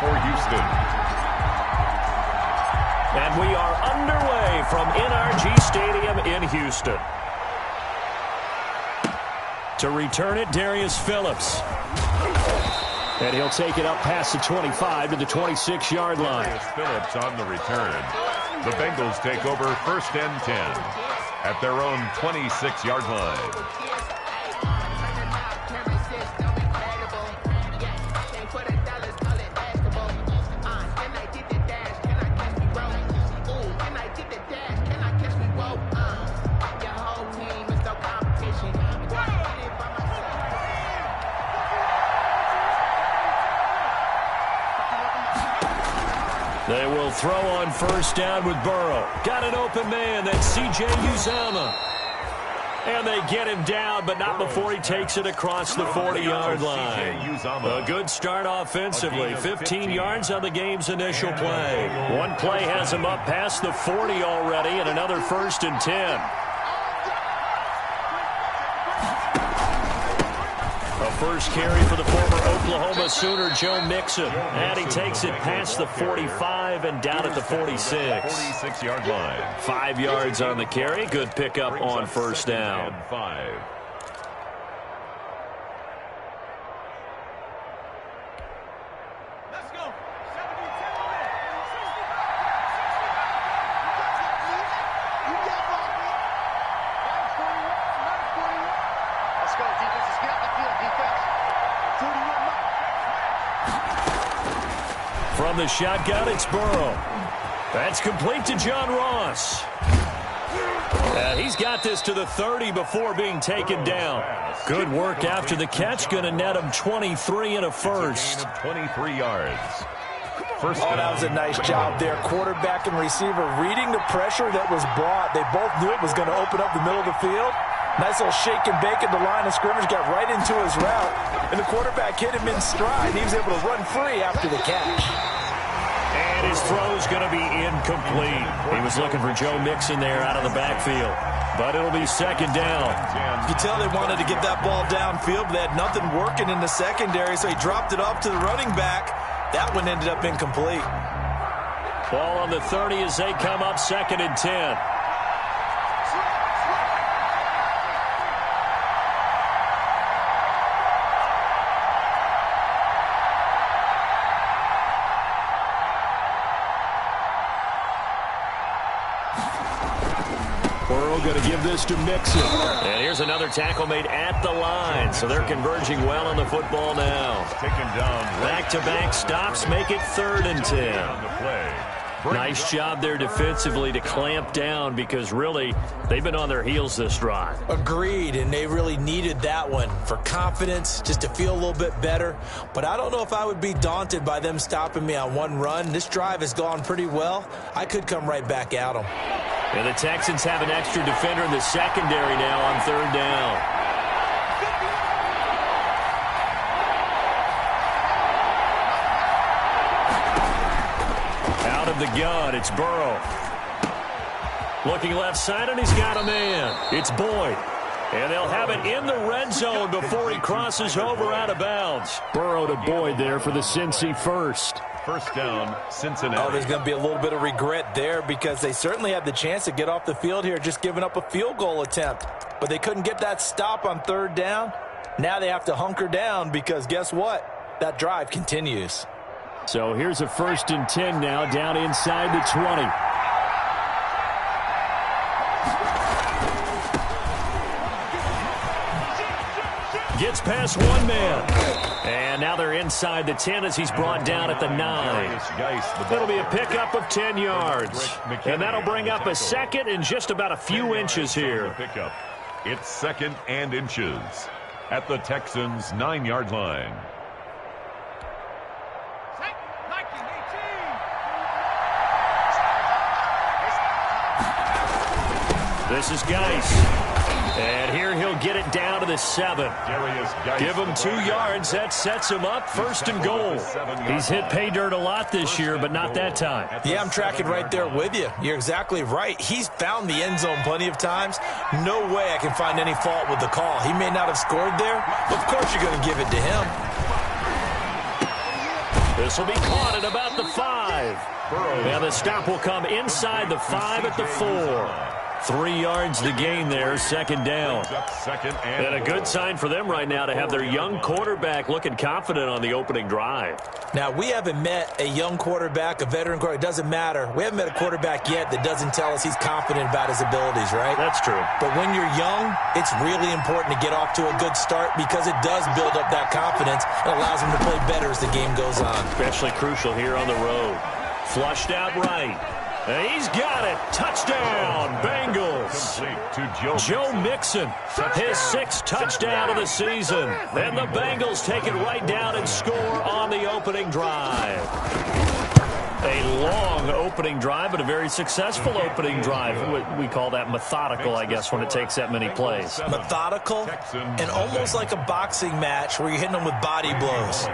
for Houston. And we are underway from NRG Stadium in Houston. To return it, Darius Phillips. And he'll take it up past the 25 to the 26-yard line. Darius Phillips on the return. The Bengals take over 1st and 10 at their own 26-yard line. They will throw on 1st down with Burrow. Got an open man. That's C.J. Uzomah. And they get him down, but not before he takes it across the 40-yard line. A good start offensively. 15 yards on the game's initial play. One play has him up past the 40 already, and another 1st and 10. First carry for the former Oklahoma Sooner, Joe Mixon. And he takes it past the 45 and down at the 46. 46-yard line. 5 yards on the carry. Good pickup on 1st down. 5. From the shotgun, it's Burrow. That's complete to John Ross. And he's got this to the 30 before being taken down. Good work after the catch. Going to net him 23 and a first. 23 yards. Oh, that was a nice job there. Quarterback and receiver reading the pressure that was brought. They both knew it was going to open up the middle of the field. Nice little shake and bake at the line of scrimmage. Got right into his route. And the quarterback hit him in stride. He was able to run free after the catch. And his throw's going to be incomplete. He was looking for Joe Mixon there out of the backfield. But it'll be 2nd down. You tell they wanted to get that ball downfield, but they had nothing working in the secondary, so he dropped it off to the running back. That one ended up incomplete. Ball on the 30 as they come up 2nd and 10. Going to give this to Mixon. And here's another tackle made at the line. So they're converging well on the football now. Back-to-back stops make it 3rd and 10. Nice job there defensively to clamp down because really they've been on their heels this drive. Agreed, and they really needed that one for confidence, just to feel a little bit better. But I don't know if I would be daunted by them stopping me on one run. This drive has gone pretty well. I could come right back at them. And the Texans have an extra defender in the secondary now on 3rd down. Out of the gun, it's Burrow. Looking left side, and he's got a man. It's Boyd. And they'll have it in the red zone before he crosses over out of bounds. Burrow to Boyd there for the Cincy first. 1st down, Cincinnati. Oh, there's going to be a little bit of regret there because they certainly had the chance to get off the field here, just giving up a field goal attempt. But they couldn't get that stop on 3rd down. Now they have to hunker down because guess what? That drive continues. So here's a 1st and 10 now down inside the 20. Gets past one man. And now they're inside the 10 as he's brought down at the 9. That'll be a pickup of 10 yards. And that'll bring up a 2nd and just about a few inches here. It's 2nd and inches at the Texans' 9-yard line. This is Geis. And here he'll get it down to the 7. Give him 2 yards. That sets him up 1st and goal. He's hit pay dirt a lot this year, but not that time. Yeah, I'm tracking right there with you. You're exactly right. He's found the end zone plenty of times. No way I can find any fault with the call. He may not have scored there, but of course you're going to give it to him. This will be caught at about the 5. And the stop will come inside the 5 at the 4. 3 yards the gain there, second down. And a good sign for them right now to have their young quarterback looking confident on the opening drive. Now, we haven't met a young quarterback, a veteran quarterback. It doesn't matter. We haven't met a quarterback yet that doesn't tell us he's confident about his abilities, right? That's true. But when you're young, it's really important to get off to a good start because it does build up that confidence and allows him to play better as the game goes on. Especially crucial here on the road. Flushed out right. And he's got it. Touchdown, Bengals. Joe Mixon, his 6th touchdown of the season. And the Bengals take it right down and score on the opening drive. A long opening drive, but a very successful opening drive. We call that methodical, I guess, when it takes that many plays. Methodical and almost like a boxing match where you're hitting them with body blows.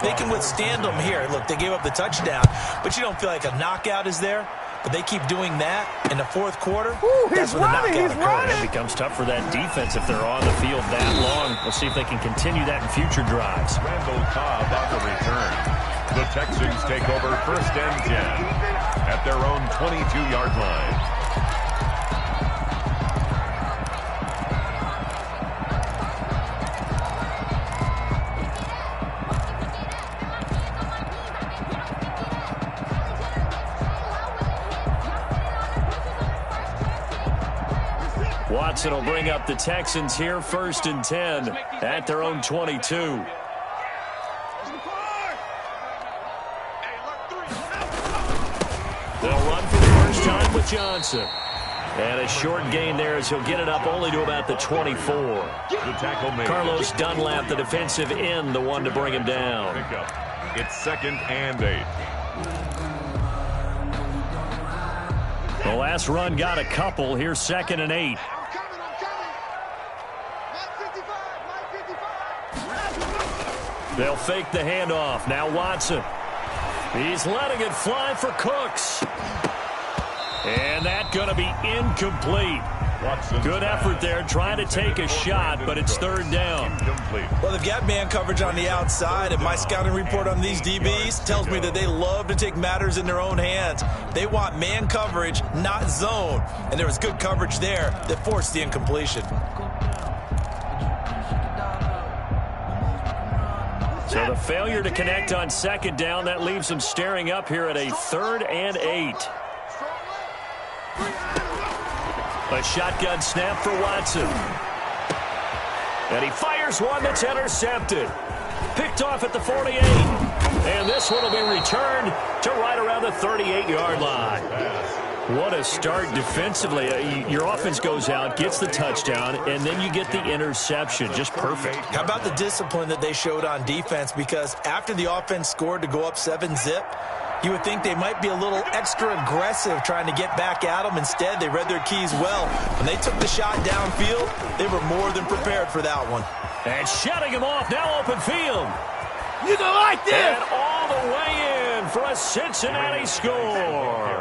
They can withstand them here. Look, they gave up the touchdown, but you don't feel like a knockout is there. But they keep doing that in the 4th quarter. That's when the knockout occurs. It becomes tough for that defense if they're on the field that long. We'll see if they can continue that in future drives. Randall Cobb on the return. The Texans take over 1st and 10 at their own 22-yard line. Watson will bring up the Texans here, 1st and 10 at their own 22. They'll run for the first time with Johnson. And a short gain there as he'll get it up only to about the 24. The tackle made. Carlos Dunlap, the defensive end, the one to bring him down. It's 2nd and 8. The last run got a couple. Here's 2nd and 8. They'll fake the handoff. Now Watson. He's letting it fly for Cooks. And that's going to be incomplete. Good effort there trying to take a shot, but it's 3rd down. Well, they've got man coverage on the outside, and my scouting report on these DBs tells me that they love to take matters in their own hands. They want man coverage, not zone. And there was good coverage there that forced the incompletion. So the failure to connect on 2nd down, that leaves them staring up here at a 3rd and 8. A shotgun snap for Watson. And he fires one that's intercepted. Picked off at the 48. And this one will be returned to right around the 38-yard line. What a start defensively. Your offense goes out, gets the touchdown, and then you get the interception. Just perfect. How about the discipline that they showed on defense? Because after the offense scored to go up 7-zip, you would think they might be a little extra aggressive trying to get back at them. Instead, they read their keys well. When they took the shot downfield, they were more than prepared for that one. And shutting him off, now open field. You don't like this! And all the way in for a Cincinnati score.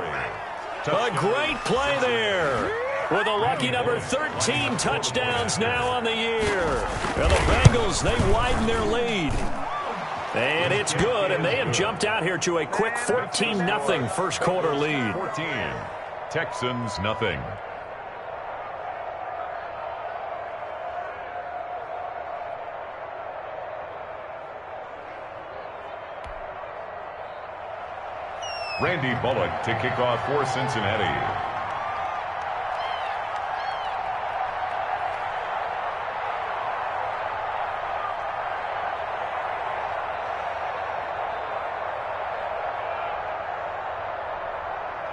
A great play there. With a lucky number 13 touchdowns now on the year. And the Bengals, they widen their lead. And it's good, and they have jumped out here to a quick 14-0 first quarter lead. 14. Texans nothing. Randy Bullock to kick off for Cincinnati.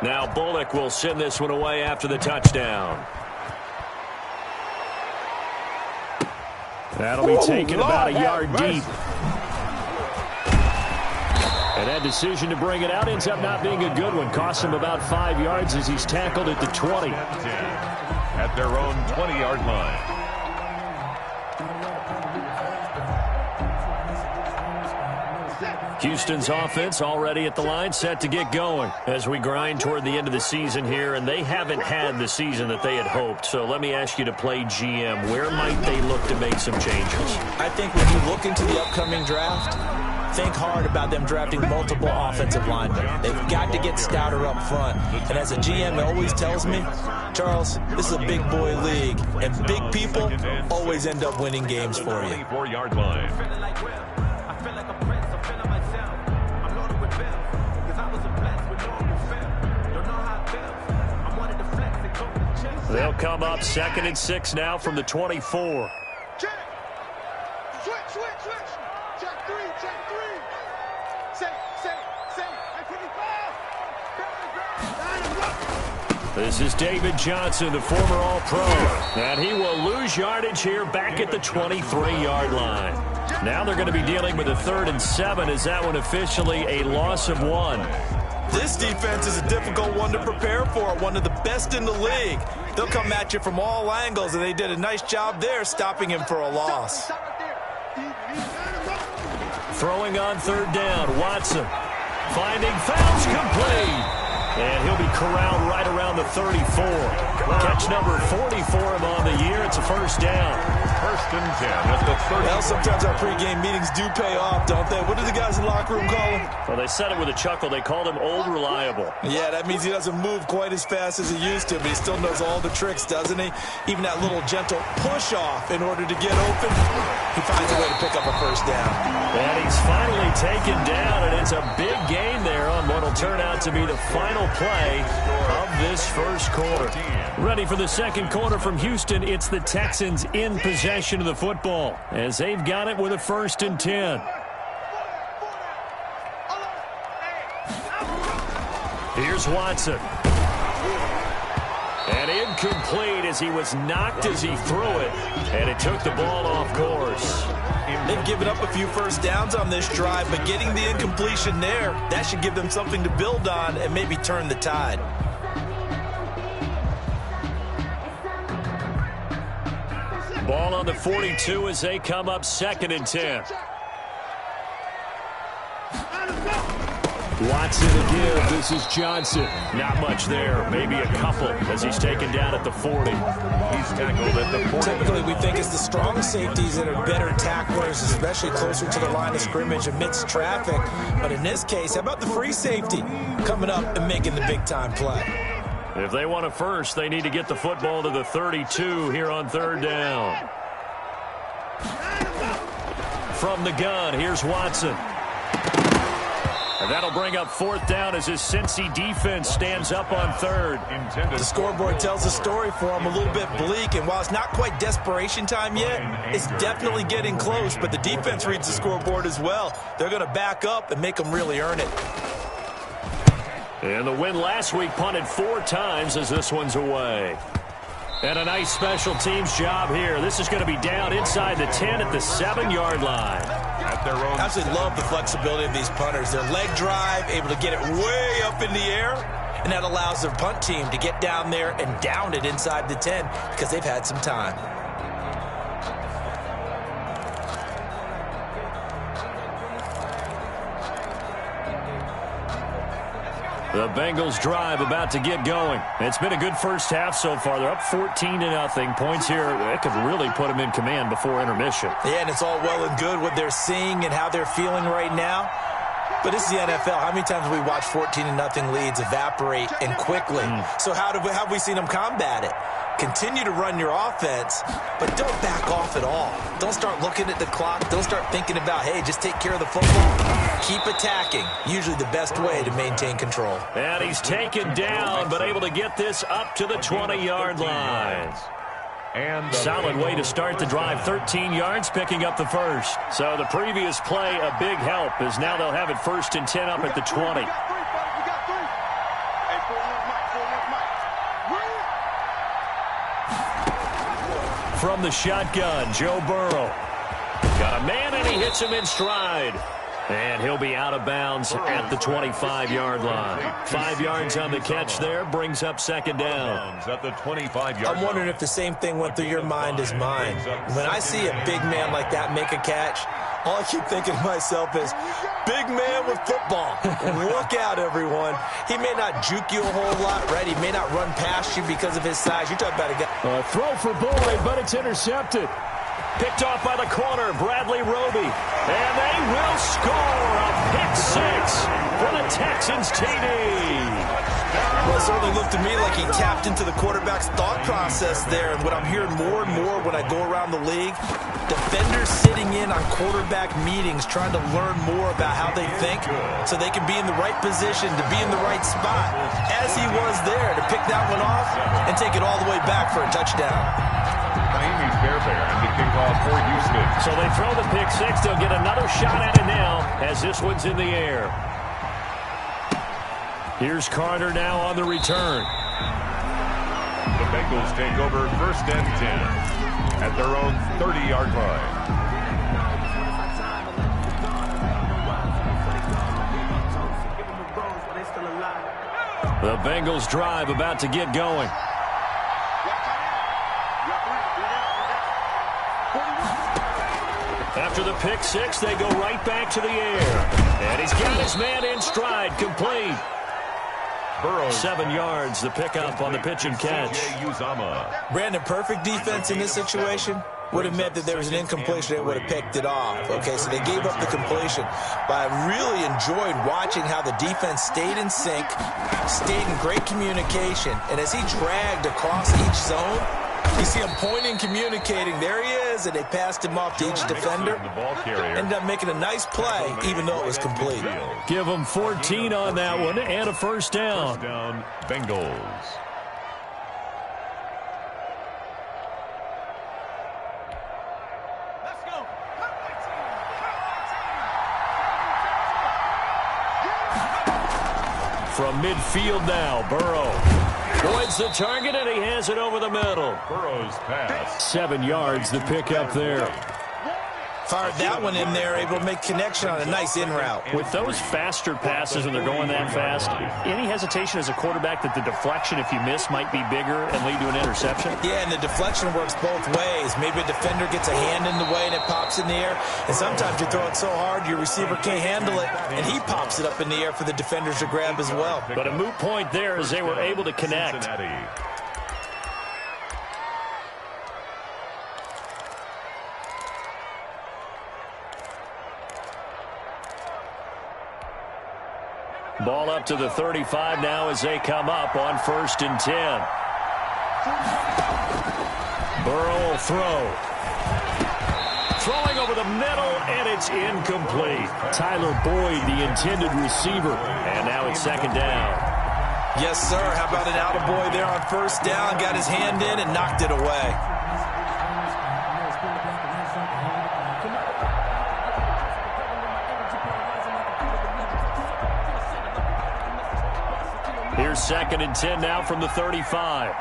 Now Bullock will send this one away after the touchdown. That'll be taken about a yard deep. And that decision to bring it out ends up not being a good one. Costs him about 5 yards as he's tackled at the 20. At their own 20-yard line. Houston's offense already at the line, set to get going as we grind toward the end of the season here, and they haven't had the season that they had hoped. So let me ask you to play GM. Where might they look to make some changes? I think when you look into the upcoming draft, think hard about them drafting multiple offensive linemen. They've got to get stouter up front. And as a GM, it always tells me, Charles, this is a big boy league, and big people always end up winning games for you. 24-yard line. They'll come up 2nd and 6 now from the 24. Check. Switch. Check 3. Say. I 25. This is David Johnson, the former All-Pro. And he will lose yardage here back at the 23-yard line. Now they're going to be dealing with a 3rd and 7. Is that one officially a loss of 1? This defense is a difficult one to prepare for, one of the best in the league. They'll come at you from all angles, and they did a nice job there stopping him for a loss. Throwing on 3rd down, Watson. Finding Fouts complete. And he'll be corralled right around the 34. Catch number 40 for him on the year. It's a 1st down. 1st and 10 at the 30. Well, sometimes our pregame meetings do pay off, don't they? What do the guys in the locker room call him? Well, they said it with a chuckle. They called him Old Reliable. Yeah, that means he doesn't move quite as fast as he used to, but he still knows all the tricks, doesn't he? Even that little gentle push-off in order to get open, he finds a way to pick up a 1st down. And he's finally taken down, and it's a big gain there on what will turn out to be the final play of this 1st quarter. Ready for the 2nd quarter from Houston. It's the Texans in possession of the football as they've got it with a 1st and 10. Here's Watson. And incomplete as he was knocked as he threw it. And it took the ball off course. They've given up a few 1st downs on this drive, but getting the incompletion there, that should give them something to build on and maybe turn the tide. Ball on the 42 as they come up 2nd and 10. Watson to give. This is Johnson. Not much there. Maybe a couple as he's taken down at the 40. He's tackled at the 40. Typically, we think it's the strong safeties that are better tacklers, especially closer to the line of scrimmage amidst traffic. But in this case, how about the free safety coming up and making the big-time play? If they want a 1st, they need to get the football to the 32 here on 3rd down. From the gun, here's Watson. And that'll bring up 4th down as his Cincy defense stands up on 3rd. The scoreboard tells the story for him, a little bit bleak, and while it's not quite desperation time yet, it's definitely getting close, but the defense reads the scoreboard as well. They're going to back up and make them really earn it. And the win last week punted 4 times as this one's away. And a nice special teams job here. This is going to be down inside the 10 at the 7-yard line. At their own. I absolutely love the flexibility of these punters. Their leg drive, able to get it way up in the air, and that allows their punt team to get down there and down it inside the 10 because they've had some time. The Bengals drive about to get going. It's been a good 1st half so far. They're up 14-0. Points here, it could really put them in command before intermission. Yeah, and it's all well and good what they're seeing and how they're feeling right now. But this is the NFL. How many times have we watched 14-0 leads evaporate and quickly? So how have we seen them combat it? Continue to run your offense, but don't back off at all. Don't start looking at the clock. Don't start thinking about, hey, just take care of the football. Keep attacking. Usually the best way to maintain control. And he's taken down, but able to get this up to the 20-yard line. And solid way to start the drive. 13 yards, picking up the 1st. So the previous play, a big help, as now they'll have it 1st and 10 up at the 20. From the shotgun, Joe Burrow. Got a man, and he hits him in stride. And he'll be out of bounds at the 25-yard line. 5 yards on the catch there, brings up 2nd down. At the 25-yard I'm wondering if the same thing went through your mind as mine. When I see a big man like that make a catch, all I keep thinking to myself is, big man with football. Look out, everyone. He may not juke you a whole lot, right? He may not run past you because of his size. You're talking about a guy. A throw for Boyd, but it's intercepted. Picked off by the corner, Bradley Roby. And they will score a pick six for the Texans TD. Well, it certainly looked to me like he tapped into the quarterback's thought process there. And what I'm hearing more and more when I go around the league, defenders sitting in on quarterback meetings trying to learn more about how they think so they can be in the right position to be in the right spot, as he was there to pick that one off and take it all the way back for a touchdown. Miami's Bear and the kickoff for Houston. So they throw the pick six. They'll get another shot at it now as this one's in the air. Here's Carter now on the return. The Bengals take over 1st and 10 at their own 30-yard line. The Bengals drive about to get going. After the pick six, they go right back to the air. And he's got his man in stride, complete. Burrows. 7 yards, the pickup on the pitch and catch. Brandon, perfect defense in this situation would have meant that there was an incompletion. They would have picked it off. Okay, so they gave up the completion. But I really enjoyed watching how the defense stayed in sync, stayed in great communication. And as he dragged across each zone, you see him pointing, communicating. There he is, and they passed him off to each defender. Ended up making a nice play, even though it was complete. Give him 14 on that one and a first down. First down, Bengals. From midfield now, Burrow avoids the target, and he has it over the middle. Burrow's pass. 7 yards, the pickup there. Fired that one in there, able to make connection on a nice in route. With those faster passes and they're going that fast, any hesitation as a quarterback that the deflection, if you miss, might be bigger and lead to an interception? Yeah, and the deflection works both ways. Maybe a defender gets a hand in the way and it pops in the air. And sometimes you throw it so hard your receiver can't handle it, and he pops it up in the air for the defenders to grab as well. But a moot point there as they were able to connect. Cincinnati. Ball up to the 35 now as they come up on 1st and 10. Burrow will throw. Throwing over the middle, and it's incomplete. Tyler Boyd, the intended receiver. And now it's 2nd down. Yes, sir. How about an attaboy there on 1st down? Got his hand in and knocked it away. Here's 2nd and 10 now from the 35.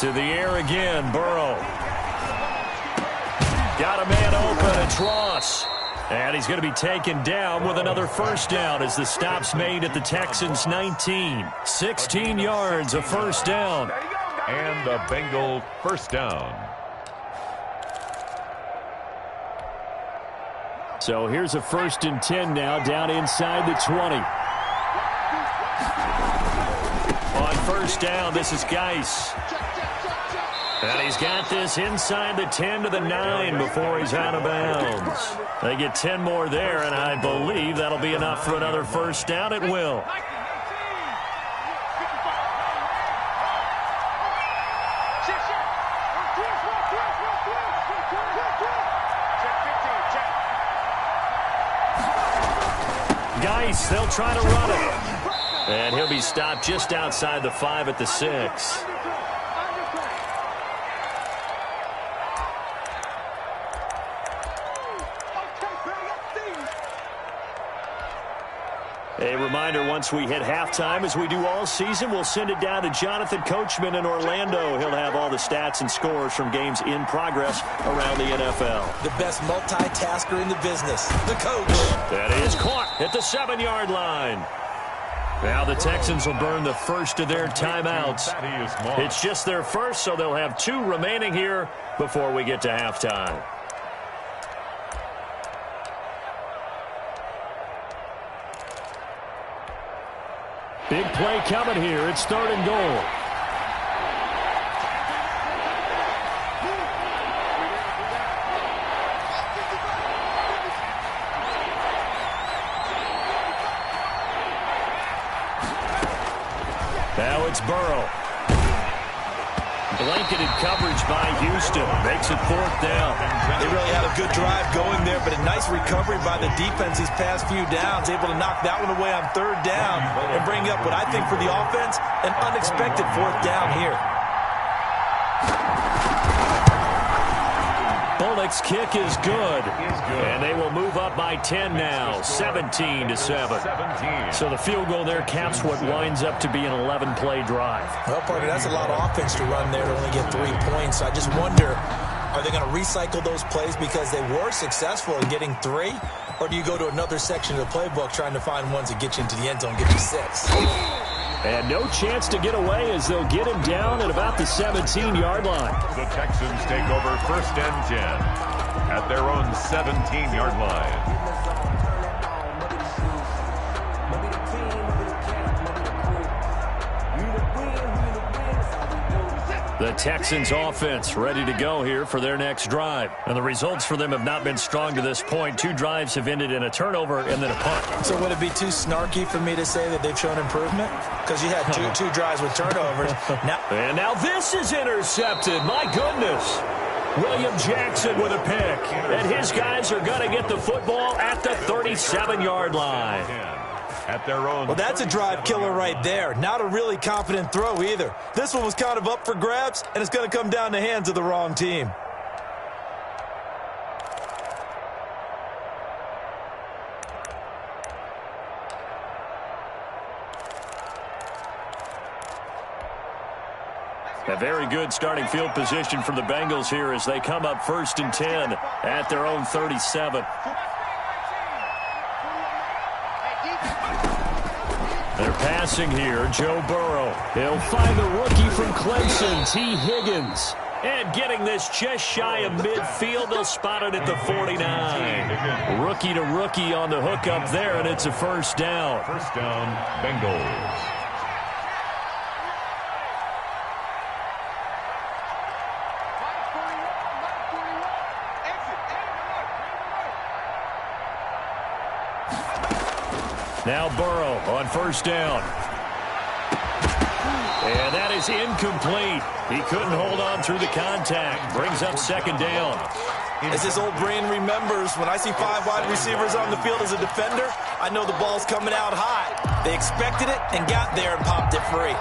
To the air again, Burrow. Got a man open, it's Ross. And he's going to be taken down with another 1st down as the stop's made at the Texans' 19. 16 yards, a 1st down. And a Bengal 1st down. So here's a 1st and 10 now down inside the 20. On 1st down, this is Geis. And he's got this inside the 10 to the 9 before he's out of bounds. They get 10 more there, and I believe that'll be enough for another 1st down. It will. Geis, they'll try to run it. And he'll be stopped just outside the 5 at the 6. A reminder, once we hit halftime, as we do all season, we'll send it down to Jonathan Coachman in Orlando. He'll have all the stats and scores from games in progress around the NFL. The best multitasker in the business, the coach. That is caught at the 7-yard line. Now the Texans will burn the first of their timeouts. It's just their first, so they'll have 2 remaining here before we get to halftime. Big play coming here. It's 3rd and goal. Now it's Burrow. Blanketed coverage by Houston. Makes it 4th down. They really had a good drive going there, but a nice recovery by the defense these past few downs. Able to knock that one away on 3rd down and bring up what I think for the offense, an unexpected 4th down here. Bullock's kick is good. And they will move up by 10 now, 17-7. So the field goal there caps what winds up to be an 11-play drive. Well, Parker, that's a lot of offense to run there to only get 3 points. I just wonder, are they going to recycle those plays because they were successful in getting 3? Or do you go to another section of the playbook trying to find ones that get you into the end zone, get you 6? And no chance to get away as they'll get him down at about the 17-yard line. The Texans take over 1st and 10 at their own 17-yard line. The Texans offense ready to go here for their next drive. And the results for them have not been strong to this point. 2 drives have ended in a turnover and then a punt. So would it be too snarky for me to say that they've shown improvement? Because you had two drives with turnovers. And now this is intercepted. My goodness. William Jackson with a pick. And his guys are going to get the football at the 37-yard line. At their own. Well, that's a drive killer right there. Not a really confident throw either. This one was kind of up for grabs, and it's going to come down the hands of the wrong team. A very good starting field position for the Bengals here as they come up 1st and 10 at their own 37. They're passing here. Joe Burrow. He'll find the rookie from Clemson, T. Higgins. And getting this just shy of midfield, they'll spot it at the 49. Rookie to rookie on the hook up there, and it's a 1st down. 1st down, Bengals. Now Burrow on 1st down. And that is incomplete. He couldn't hold on through the contact. Brings up 2nd down. As his old brain remembers, when I see 5 wide receivers on the field as a defender, I know the ball's coming out high. They expected it and got there and popped it free.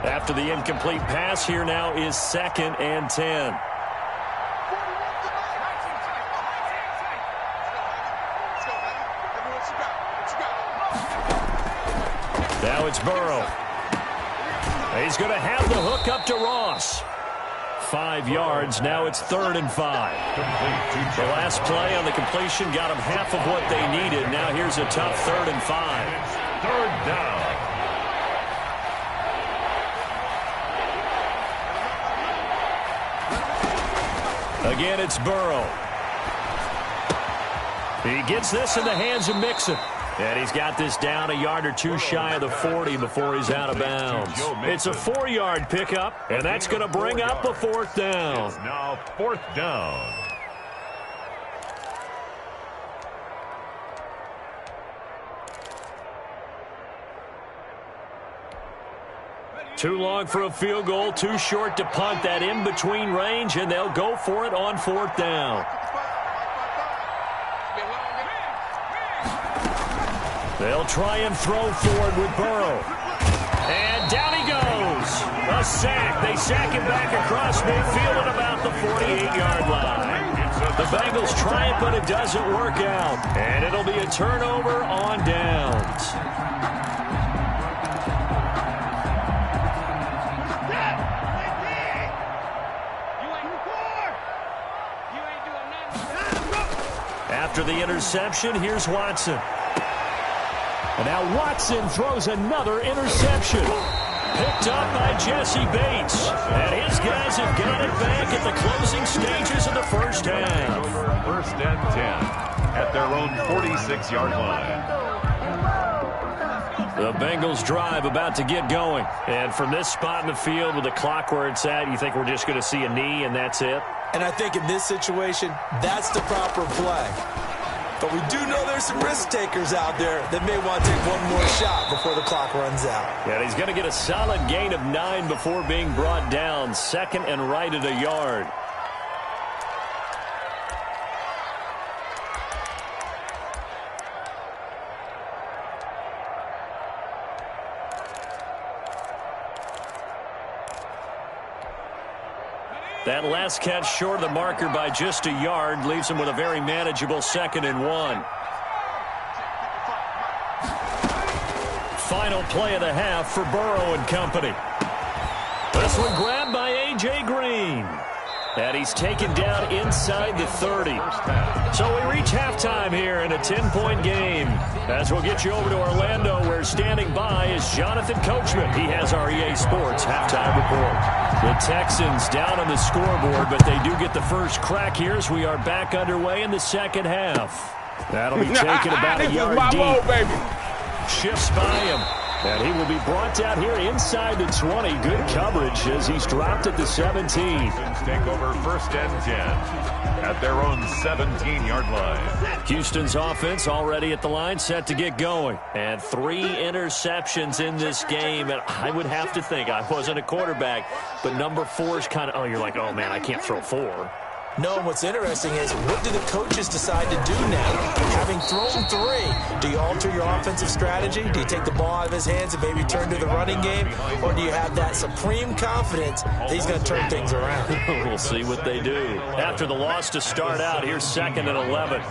After the incomplete pass, here now is 2nd and 10. Now it's Burrow. He's going to have the hook up to Ross. 5 yards. Now it's 3rd and 5. The last play on the completion got them half of what they needed. Now here's a tough 3rd and 5. 3rd down. Again, it's Burrow. He gets this in the hands of Mixon. And he's got this down a yard or 2 shy of the 40 before he's out of bounds. It's a 4-yard pickup, and that's going to bring up a 4th down. It's now 4th down. Too long for a field goal, too short to punt. That in-between range, and they'll go for it on 4th down. They'll try and throw forward with Burrow. And down he goes. A sack. They sack him back across midfield at about the 48-yard line. The Bengals try it, but it doesn't work out. And it'll be a turnover on downs. After the interception, here's Watson. And now Watson throws another interception. Picked up by Jesse Bates. And his guys have got it back at the closing stages of the first half. First and 10 at their own 46-yard line. The Bengals drive about to get going. And from this spot in the field with the clock where it's at, you think we're just going to see a knee and that's it? And I think in this situation, that's the proper play. But we do know there's some risk takers out there that may want to take one more shot before the clock runs out. And he's going to get a solid gain of 9 before being brought down. Second and right at a yard. That last catch short of the marker by just a yard leaves him with a very manageable 2nd and 1. Final play of the half for Burrow and company. This one grabbed by A.J. Green. And he's taken down inside the 30. So we reach halftime here in a 10-point game. As we'll get you over to Orlando, where standing by is Jonathan Coachman. He has our EA Sports halftime report. The Texans down on the scoreboard, but they do get the first crack here as we are back underway in the second half. That'll be taken about a yard deep. Shifts by him. And he will be brought down here inside the 20. Good coverage as he's dropped at the 17. Take over first and 10 at their own 17-yard line. Houston's offense already at the line, set to get going. And 3 interceptions in this game. And I would have to think, I wasn't a quarterback, but number 4 is kind of, oh, you're like, oh, man, I can't throw 4. No, and what's interesting is, what do the coaches decide to do now? Having thrown 3, do you alter your offensive strategy? Do you take the ball out of his hands and maybe turn to the running game? Or do you have that supreme confidence that he's going to turn things around? We'll see what they do. After the loss to start out, here's 2nd and 11.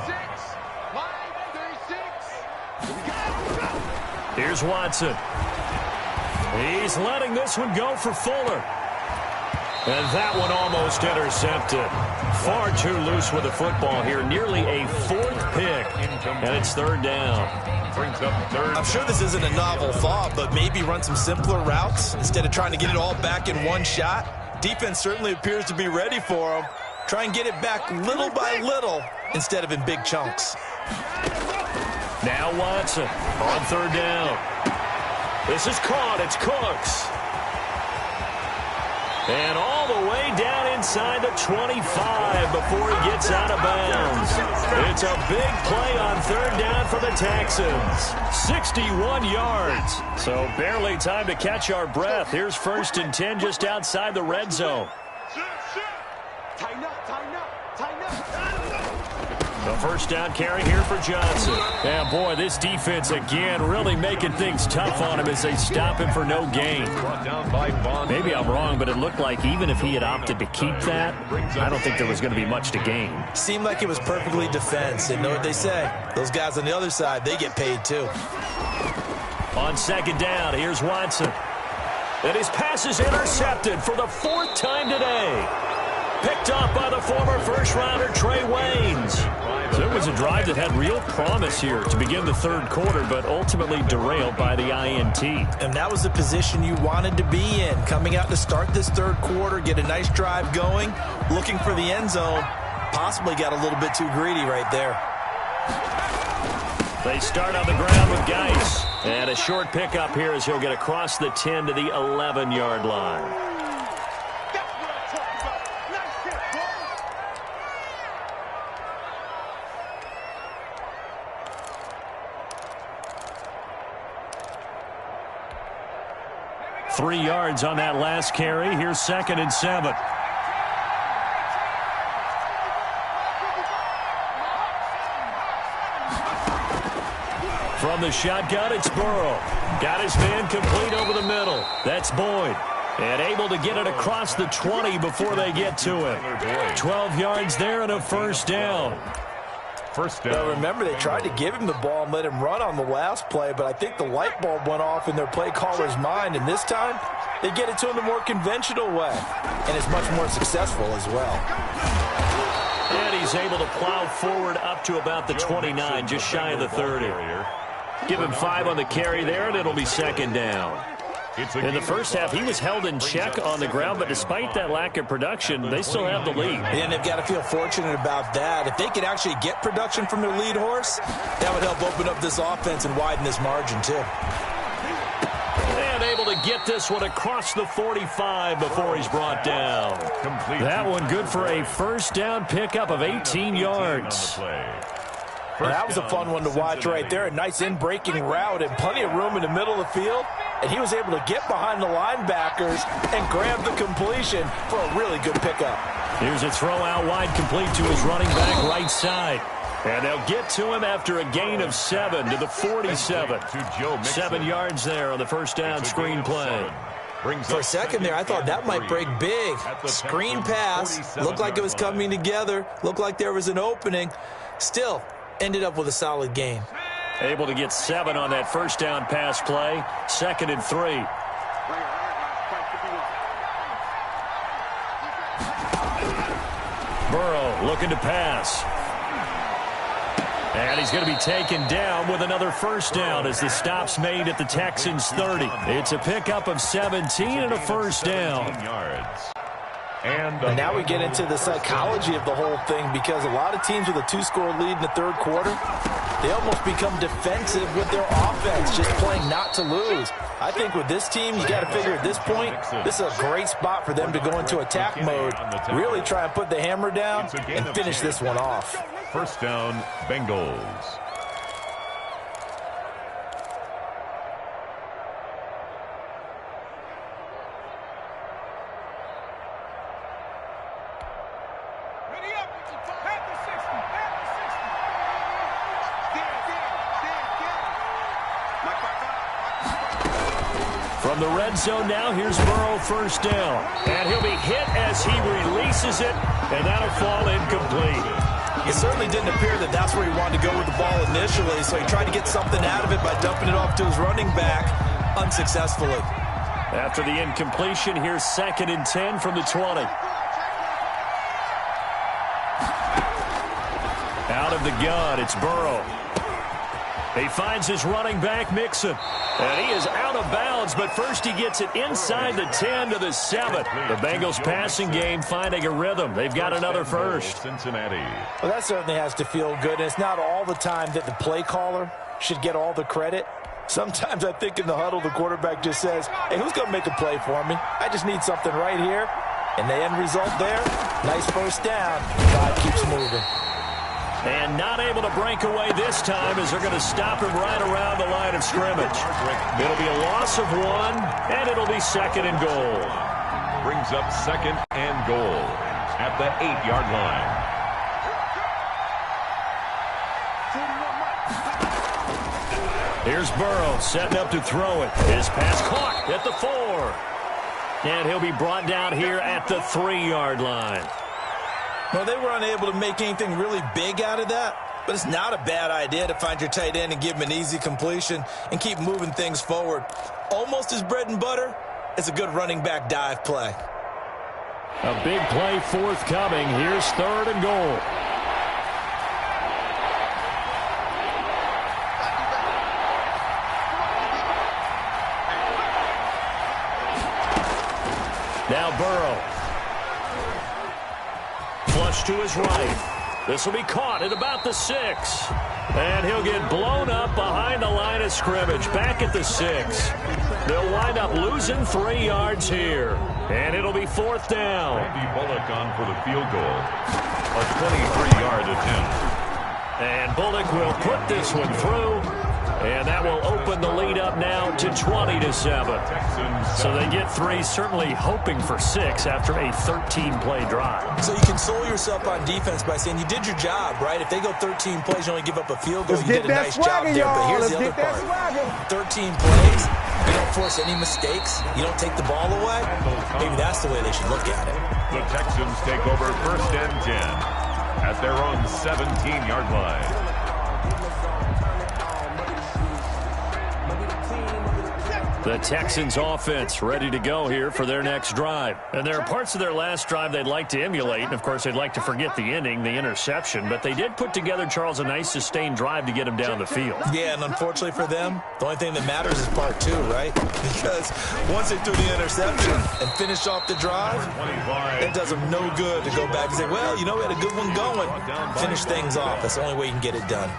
Here's Watson. He's letting this one go for Fuller. And that one almost intercepted. Far too loose with the football here. Nearly a 4th pick. And it's 3rd down. Brings up 3rd. I'm sure this isn't a novel thought, but maybe run some simpler routes instead of trying to get it all back in one shot. Defense certainly appears to be ready for him. Try and get it back little by little instead of in big chunks. Now Watson on 3rd down. This is caught. It's Cooks. And all the way down inside the 25 before he gets out of bounds. It's a big play on 3rd down for the Texans. 61 yards. So barely time to catch our breath. Here's 1st and 10 just outside the red zone. Tighten up, tighten up, tighten up. The first down carry here for Johnson. And boy, this defense again really making things tough on him as they stop him for no gain. Maybe I'm wrong, but it looked like even if he had opted to keep that, I don't think there was going to be much to gain. Seemed like it was perfectly defense. And know what they say? Those guys on the other side, they get paid too. On 2nd down, here's Watson. And his pass is intercepted for the 4th time today. Picked up by the former first-rounder Trey Waynes. So it was a drive that had real promise here to begin the 3rd quarter, but ultimately derailed by the INT. And that was the position you wanted to be in. Coming out to start this 3rd quarter, get a nice drive going, looking for the end zone. Possibly got a little bit too greedy right there. They start on the ground with Geis. And a short pickup here as he'll get across the 10 to the 11-yard line. 3 yards on that last carry. Here's 2nd and 7. From the shotgun, it's Burrow. Got his man complete over the middle. That's Boyd. And able to get it across the 20 before they get to it. 12 yards there and a first down. First down. Well, remember, they tried to give him the ball and let him run on the last play, but I think the light bulb went off in their play caller's mind, and this time they get it to him the more conventional way, and it's much more successful as well. And he's able to plow forward up to about the 29, just shy of the 30. Give him 5 on the carry there, and it'll be 2nd down. In the first half, he was held in check on the ground, but despite that lack of production, they still have the lead. And they've got to feel fortunate about that. If they could actually get production from their lead horse, that would help open up this offense and widen this margin, too. And able to get this one across the 45 before he's brought down. That one good for a first down pickup of 18 yards. That was a fun one to watch right there. A nice in-breaking route and plenty of room in the middle of the field. And he was able to get behind the linebackers and grab the completion for a really good pickup. Here's a throw out wide, complete to his running back right side. And they'll get to him after a gain of 7 to the 47. 7 yards there on the first down screen play. For a second there, I thought that might break big. Screen pass, looked like it was coming together, looked like there was an opening. Still, ended up with a solid gain. Able to get 7 on that first down pass play. 2nd and 3. Burrow looking to pass. And he's going to be taken down with another first down as the stop's made at the Texans' 30. It's a pickup of 17 and a first down. And now we get into the psychology of the whole thing, because a lot of teams with a 2-score lead in the third quarter, they almost become defensive with their offense, just playing not to lose. I think with this team, you got to figure at this point, this is a great spot for them to go into attack mode, really try and put the hammer down and finish this one off. First down, Bengals. From the red zone now, here's Burrow first down. And he'll be hit as he releases it, and that'll fall incomplete. It certainly didn't appear that that's where he wanted to go with the ball initially, so he tried to get something out of it by dumping it off to his running back unsuccessfully. After the incompletion, here's 2nd and 10 from the 20. Out of the gun, it's Burrow. He finds his running back, Mixon. And he is out of bounds, but first he gets it inside the 10 to the 7. The Bengals passing game finding a rhythm. They've got another first. Cincinnati. Well, that certainly has to feel good. And it's not all the time that the play caller should get all the credit. Sometimes I think in the huddle, the quarterback just says, hey, who's going to make a play for me? I just need something right here. And the end result there, nice first down. God keeps moving. And not able to break away this time as they're going to stop him right around the line of scrimmage. It'll be a loss of 1, and it'll be 2nd and goal. Brings up 2nd and goal at the 8-yard line. Here's Burrow setting up to throw it. His pass caught at the 4. And he'll be brought down here at the 3-yard line. Well, they were unable to make anything really big out of that, but it's not a bad idea to find your tight end and give him an easy completion and keep moving things forward. Almost his bread and butter. It's a good running back dive play. A big play forthcoming. Here's 3rd and goal. Now Burrow. Flush to his right. This will be caught at about the 6. And he'll get blown up behind the line of scrimmage. Back at the 6. They'll wind up losing 3 yards here. And it'll be 4th down. Randy Bullock on for the field goal. A 23-yard attempt. And Bullock will put this one through. And that will open the lead up now to 20-7. So they get 3, certainly hoping for 6 after a 13-play drive. So you console yourself on defense by saying you did your job, right? If they go 13 plays, you only give up a field goal. You did a nice job there. But here's the other part. 13 plays, you don't force any mistakes. You don't take the ball away. Maybe that's the way they should look at it. The Texans take over 1st and 10 at their own 17-yard line. The Texans offense ready to go here for their next drive. And there are parts of their last drive they'd like to emulate. And, of course, they'd like to forget the inning, the interception. But they did put together, Charles, a nice sustained drive to get them down the field. Yeah, and unfortunately for them, the only thing that matters is part two, right? Because once they threw the interception and finished off the drive, it does them no good to go back and say, well, you know, we had a good one going. Finish things off. That's the only way you can get it done.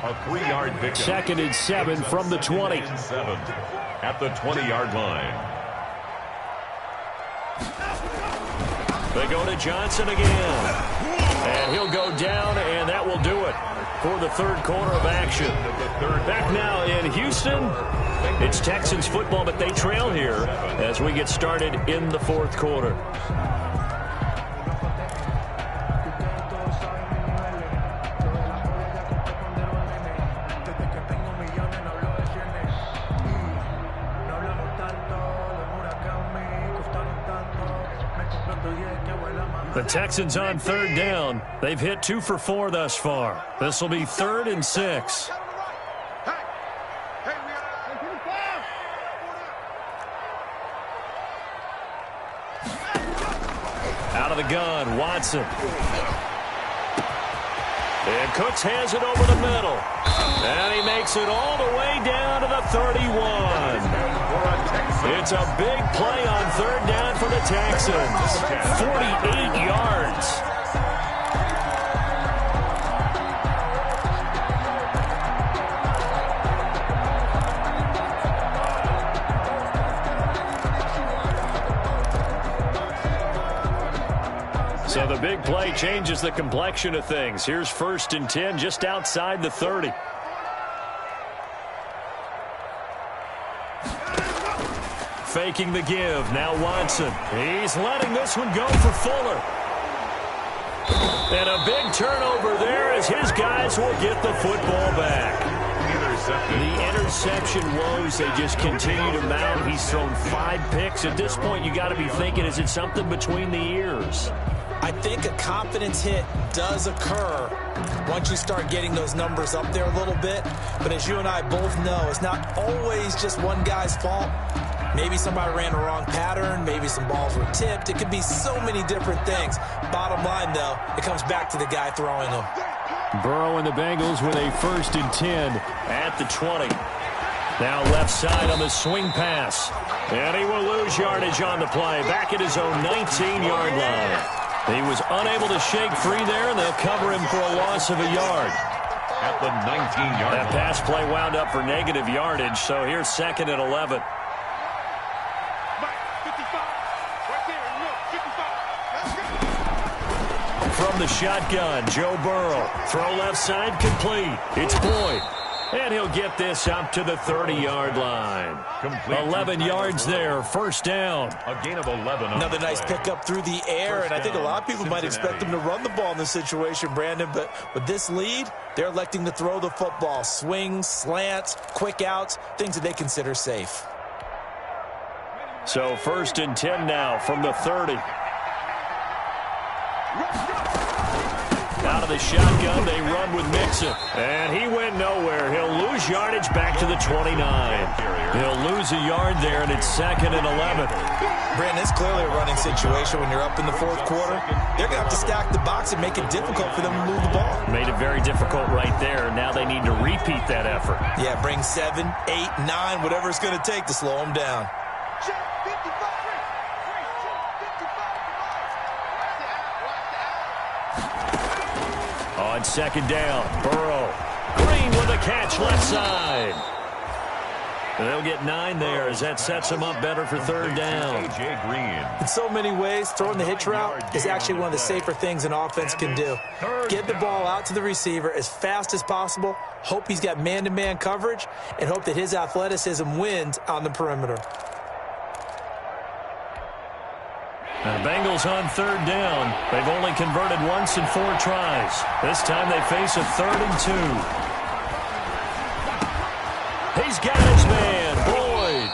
A 3-yard victory. 2nd and 7 from the 20. 7 at the 20-yard line. They go to Johnson again. And he'll go down, and that will do it for the third quarter of action. Back now in Houston, it's Texans football, but they trail here as we get started in the fourth quarter. The Texans on 3rd down. They've hit 2 for 4 thus far. This will be 3rd and 6. Out of the gun, Watson. And Cooks has it over the middle. And he makes it all the way down to the 31. It's a big play on 3rd down for the Texans. 48 yards. So the big play changes the complexion of things. Here's 1st and 10 just outside the 30. Faking the give. Now Watson. He's letting this one go for Fuller. And a big turnover there as his guys will get the football back. The interception woes, they just continue to mount. He's thrown 5 picks. At this point, you got to be thinking, is it something between the ears? I think a confidence hit does occur once you start getting those numbers up there a little bit. But as you and I both know, it's not always just one guy's fault. Maybe somebody ran the wrong pattern. Maybe some balls were tipped. It could be so many different things. Bottom line, though, it comes back to the guy throwing them. Burrow and the Bengals with a 1st and 10 at the 20. Now left side on the swing pass. And he will lose yardage on the play. Back at his own 19-yard line. He was unable to shake free there, and they'll cover him for a loss of a yard. At the 19-yard line. That pass play wound up for negative yardage, so here's 2nd and 11. From the shotgun, Joe Burrow. Throw left side complete. It's Boyd. And he'll get this up to the 30-yard line. 11 yards there, 1st down. A gain of 11. Another nice pickup through the air, and I think a lot of people might expect them to run the ball in this situation, Brandon, but with this lead, they're electing to throw the football. Swings, slants, quick outs, things that they consider safe. So 1st and 10 now from the 30. Out of the shotgun, they run with Mixon. And he went nowhere. He'll lose yardage back to the 29. He'll lose a yard there, and it's 2nd and 11. Brandon, it's clearly a running situation when you're up in the fourth quarter. They're going to have to stack the box and make it difficult for them to move the ball. Made it very difficult right there. Now they need to repeat that effort. Yeah, bring 7, 8, 9, whatever it's going to take to slow them down. On 2nd down, Burrow. Green with a catch left side. They'll get 9 there as that sets them up better for 3rd down. In so many ways, throwing the hitch route is actually one of the safer things an offense can do. Get the ball out to the receiver as fast as possible, hope he's got man-to-man coverage, and hope that his athleticism wins on the perimeter. The Bengals on 3rd down. They've only converted once in 4 tries. This time they face a 3rd and 2. He's got his man, Boyd.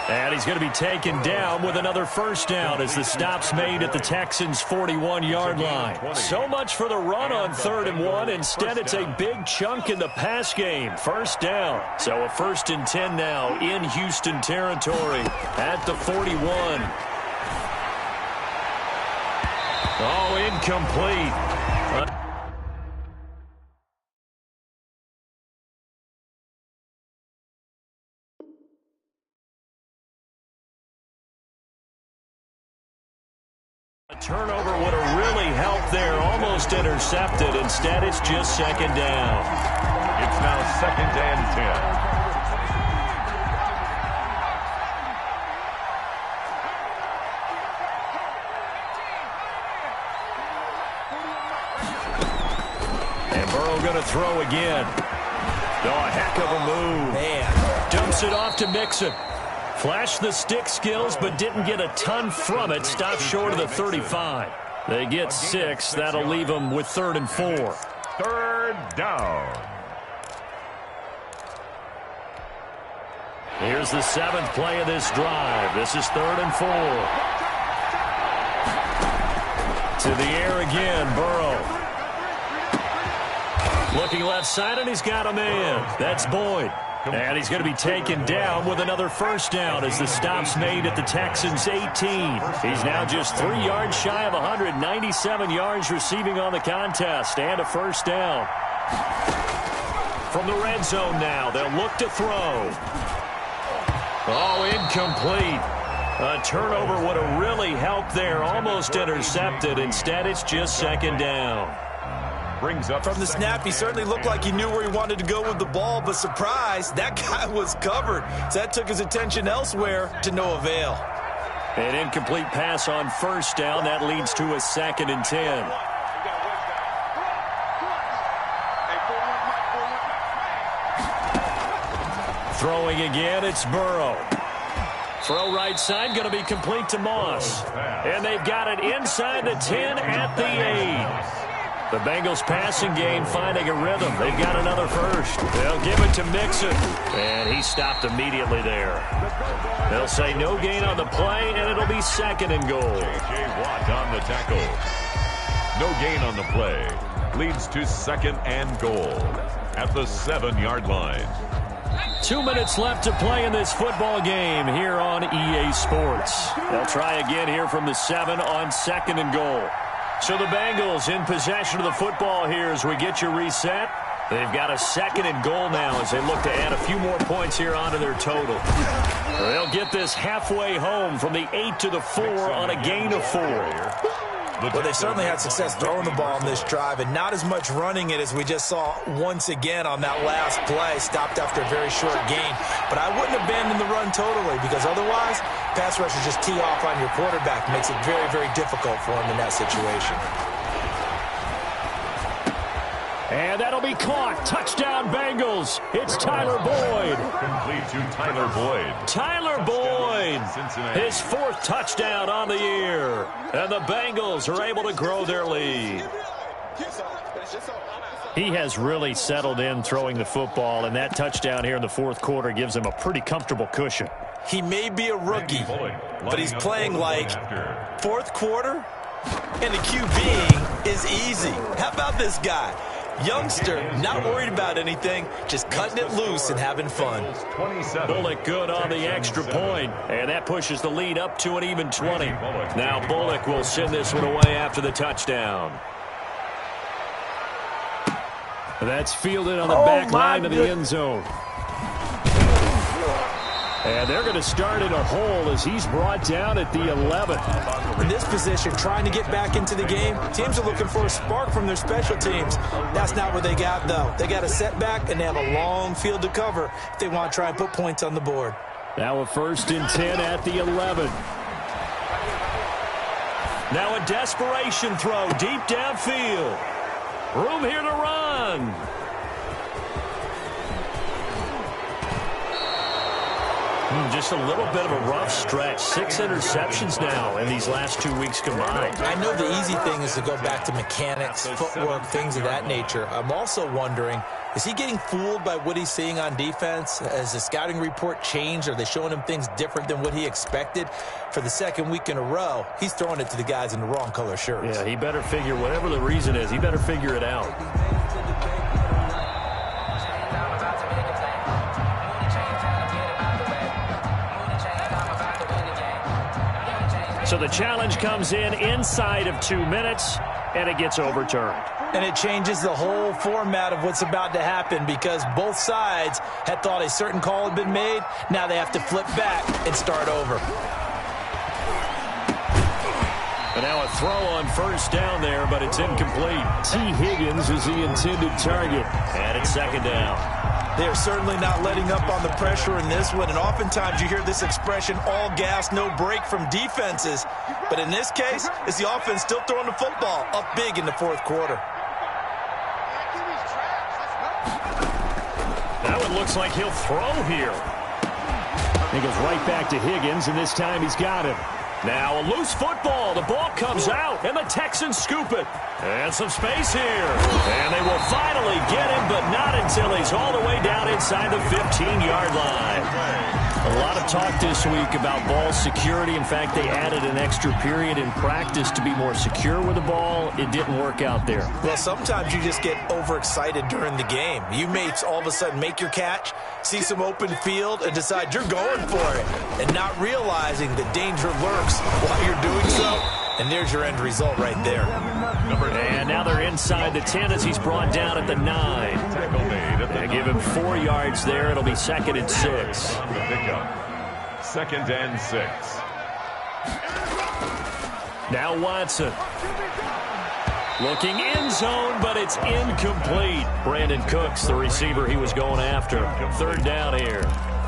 And he's going to be taken down with another first down as the stop's made at the Texans' 41-yard line. So much for the run on 3rd and 1. Instead, it's a big chunk in the pass game. First down. So a 1st and 10 now in Houston territory at the 41. Oh, incomplete. A turnover would have really helped there. Almost intercepted. Instead, it's just 2nd down. It's now 2nd and 10. And Burrow going to throw again. Oh, a heck of a move. Man. Dumps it off to Mixon. Flashed the stick skills, but didn't get a ton from it. Stopped short of the 35. They get 6. That'll leave them with 3rd and 4. 3rd down. Here's the 7th play of this drive. This is 3rd and 4. To the air again, Burrow. Looking left side, and he's got a man. That's Boyd. And he's going to be taken down with another first down as the stop's made at the Texans' 18. He's now just 3 yards shy of 197 yards receiving on the contest and a first down. From the red zone now, they'll look to throw. Oh, incomplete. A turnover would have really helped there. Almost intercepted. Instead, it's just 2nd down. Brings up from the snap. He certainly looked like he knew where he wanted to go with the ball, but surprise, that guy was covered. So that took his attention elsewhere to no avail. An incomplete pass on first down. That leads to a 2nd and 10. Throwing again, it's Burrow. Throw right side, going to be complete to Moss. And they've got it inside the 10 at the 8. The Bengals passing game finding a rhythm. They've got another first. They'll give it to Mixon. And he stopped immediately there. They'll say no gain on the play, and it'll be 2nd and goal. J.J. Watt on the tackle. No gain on the play. Leads to 2nd and goal at the 7-yard line. 2 minutes left to play in this football game here on EA Sports. They'll try again here from the 7 on 2nd and goal. So the Bengals in possession of the football here as we get you reset. They've got a 2nd and goal now as they look to add a few more points here onto their total. They'll get this halfway home from the 8 to the 4 on a gain of 4. Well, they certainly had success throwing the ball on this drive and not as much running it as we just saw once again on that last play. Stopped after a very short gain. But I wouldn't abandon the run totally because otherwise, pass rushers just tee off on your quarterback. Makes it very, very difficult for him in that situation. And that'll be caught. Touchdown, Bengals. It's Tyler Boyd. Complete to Tyler Boyd. Tyler Boyd. His 4th touchdown on the year. And the Bengals are able to grow their lead. He has really settled in throwing the football, and that touchdown here in the 4th quarter gives him a pretty comfortable cushion. He may be a rookie, but he's playing like 4th quarter, and the QB is easy. How about this guy? Youngster, not worried about anything, just cutting it loose and having fun. Bullock good on the extra point, and that pushes the lead up to an even 20. Now Bullock will send this one away after the touchdown. That's fielded on the back line of the end zone. And they're going to start in a hole as he's brought down at the 11. In this position, trying to get back into the game, teams are looking for a spark from their special teams. That's not what they got, though. They got a setback, and they have a long field to cover if they want to try and put points on the board. Now a 1st and 10 at the 11. Now a desperation throw deep downfield. Room here to run. Just a little bit of a rough stretch. 6 interceptions now in these last 2 weeks combined. I know the easy thing is to go back to mechanics, footwork, things of that nature. I'm also wondering, is he getting fooled by what he's seeing on defense? Has the scouting report changed? Are they showing him things different than what he expected? For the second week in a row, he's throwing it to the guys in the wrong color shirts. Yeah, he better figure, whatever the reason is, he better figure it out. So the challenge comes in inside of 2 minutes, and it gets overturned. And it changes the whole format of what's about to happen because both sides had thought a certain call had been made. Now they have to flip back and start over. And now a throw on first down there, but it's incomplete. T. Higgins is the intended target. And it's second down. They're certainly not letting up on the pressure in this one, and oftentimes you hear this expression, all gas, no break from defenses. But in this case, it's the offense still throwing the football up big in the fourth quarter. That one looks like he'll throw here. He goes right back to Higgins, and this time he's got him. Now a loose football. The ball comes out, and the Texans scoop it. And some space here. And they will finally get him, but not until he's all the way down inside the 15-yard line. A lot of talk this week about ball security. In fact, they added an extra period in practice to be more secure with the ball. It didn't work out there. Well, sometimes you just get overexcited during the game. You may all of a sudden make your catch, see some open field, and decide you're going for it, and not realizing the danger lurks while you're doing so. And there's your end result right there. And now they're inside the 10 as he's brought down at the 9. They give him 4 yards there. It'll be 2nd and 6. Second and 6. Now Watson. Looking end zone, but it's incomplete. Brandon Cooks, the receiver he was going after. 3rd down here.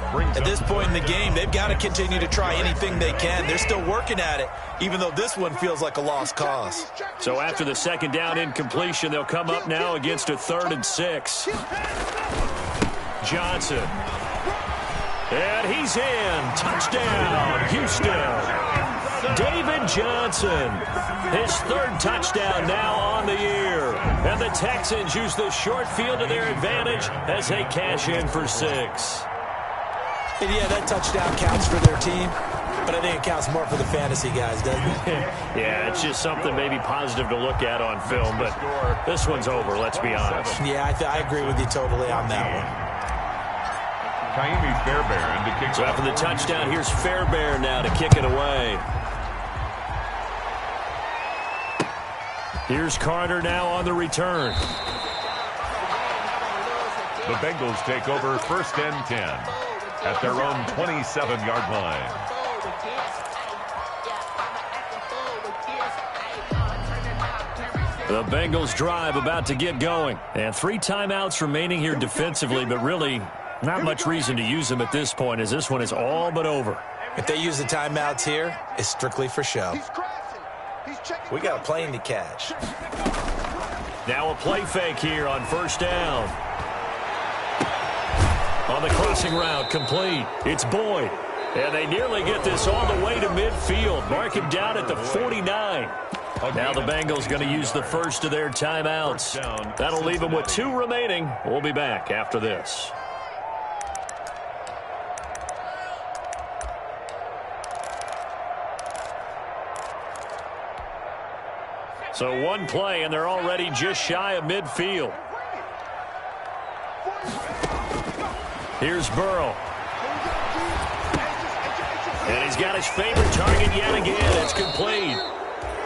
At this point in the game, they've got to continue to try anything they can. They're still working at it, even though this one feels like a lost cause. So after the 2nd down incompletion, they'll come up now against a 3rd and 6. Johnson. And he's in. Touchdown, Houston. David Johnson. His 3rd touchdown now on the year. And the Texans use the short field to their advantage as they cash in for 6. And yeah, that touchdown counts for their team, but I think it counts more for the fantasy guys, doesn't it? Yeah, it's just something maybe positive to look at on film, but this one's over, let's be honest. Yeah, I agree with you totally on that one. Kaimi Fairbairn to kick. So after the touchdown, here's Fairbairn now to kick it away. Here's Carter now on the return. The Bengals take over 1st and 10 at their own 27-yard line. The Bengals drive about to get going. And 3 timeouts remaining here defensively, but really not much reason to use them at this point as this one is all but over. If they use the timeouts here, it's strictly for show. We got a plane to catch. Now a play fake here on 1st down. On the crossing route, complete. It's Boyd. And they nearly get this all the way to midfield. Mark him down at the 49. Now the Bengals going to use the first of their timeouts. That'll leave them with 2 remaining. We'll be back after this. So 1 play, and they're already just shy of midfield. Here's Burrow. And he's got his favorite target yet again. It's complete.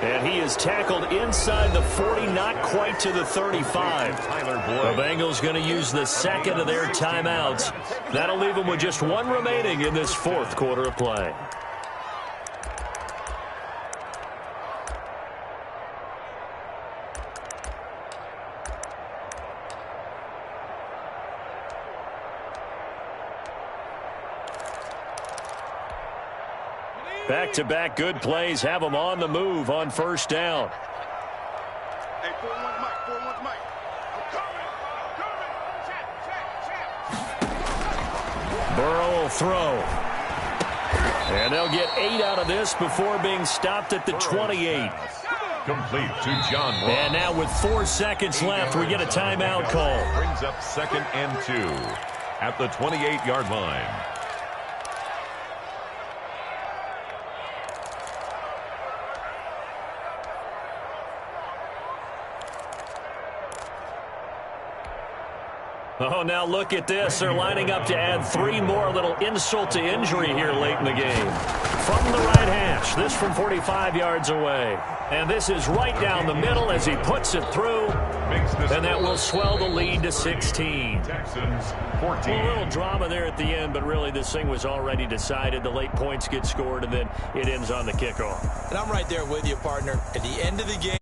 And he is tackled inside the 40, not quite to the 35. The Bengals going to use the 2nd of their timeouts. That'll leave them with just 1 remaining in this 4th quarter of play. Back-to-back good plays have them on the move on 1st down. Hey, 4-1 Mike, 4-1 Mike. I'm coming. Burrow will throw. And they'll get 8 out of this before being stopped at the 28. Complete to John Ross. And now with 4 seconds left, we get a timeout call. Brings up 2nd and 2 at the 28-yard line. Oh, now look at this. They're lining up to add 3 more. Little insult to injury here late in the game. From the right hash, this from 45 yards away. And this is right down the middle as he puts it through. And that will swell the lead to 16. Texans 14. A little drama there at the end, but really this thing was already decided. The late points get scored, and then it ends on the kickoff. And I'm right there with you, partner. At the end of the game,